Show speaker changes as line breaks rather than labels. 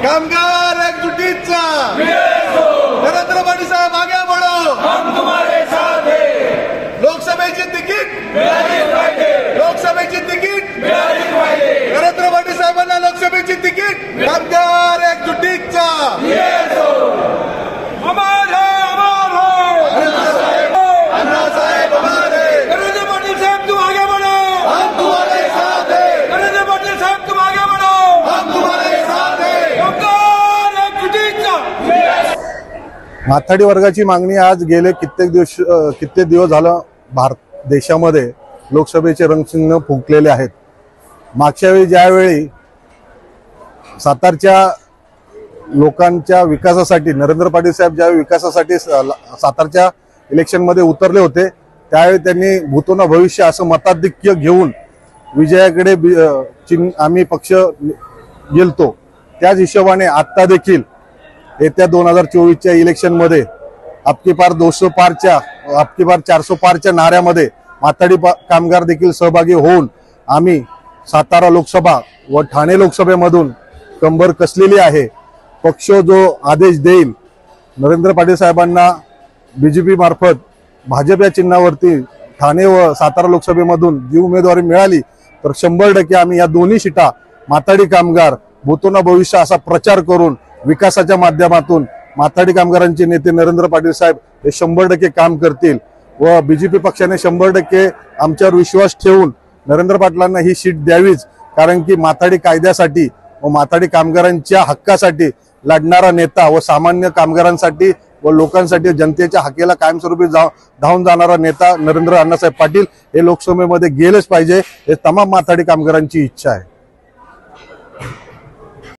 कामगार एकजुटीचा नरेंद्र मोदी साहेब आगे बढ़ो,
हम तुम्हारे साथ हैं।
लोकसभेची तिकीट
मिळालीच पाहिजे,
लोकसभेची तिकीट
मिळालीच पाहिजे।
नरेंद्र मोदी साहेबांना लोकसभेची तिकीट कामगार एकजुटीचा
अमर है, अमर है।
अण्णासाहेब हमारे,
नरेंद्र मोदी साहब तुम आगे बढ़ो,
हम तुम्हारे साथ हैं।
नरेंद्र मोदी साहब तुम आगे बढ़ो,
हम तुम्हारे साथ हैं।
कामगार एकजुटीचा।
माथाडी वर्गाची मागणी आज गेले कित्येक दिवस झालं भारत देशामध्ये लोकसभेचे रणशिंग फुंकलेले आहेत। मागच्या वेळी ज्यावेळी सातारच्या लोकांच्या विकासासाठी नरेंद्र पाटील साहेब ज्यावेळी विकासासाठी सातारच्या इलेक्शन मध्ये उतरले होते त्यावेळी त्यांनी भूतोना भविष्य असं मताधिक्य घेऊन विजयाकडे आम्ही पक्ष गेलतो। त्याच हिशोबाने आता देखील येत्या 2024च्या इलेक्शन मध्ये आपकी पार 200 पारच्या आपकी पार 400 पारच्या नाऱ्यामध्ये माथाडी कामगार देखील सहभागी होऊन आम्ही सातारा लोकसभा व ठाणे लोकसभेमधून कंबर कसलेली आहे। पक्ष जो आदेश देईल नरेंद्र पाटील साहेबांना बीजेपी मार्फत भाजप या चिन्हावरती ठाणे व सातारा लोकसभेमधून जी उमेदवारी मिळाली तर 100% आम्ही या दोन्ही सीटा माथाडी कामगार भूतोना भविष्य असा प्रचार करून विकासाच्या माध्यमातून माथाडी कामगारांचे नेते नरेंद्र पाटील साहेब हे 100% काम करतील व बीजेपी पक्षाने 100% आमच्यावर विश्वास ठेवून नरेंद्र पाटलांना ही सीट द्यावीच, कारण की माथाडी कायद्यासाठी व माथाडी कामगारांच्या हक्कासाठी लढणारा नेता व सामान्य कामगारांसाठी व लोकांसाठी जनतेच्या हक्काला कायमस्वरूपी धावून जाणारा नेता नरेंद्र अण्णासाहेब पाटील हे लोकसभेमध्ये गेलेच पाहिजे, हे तमाम माथाडी कामगारांची इच्छा आहे।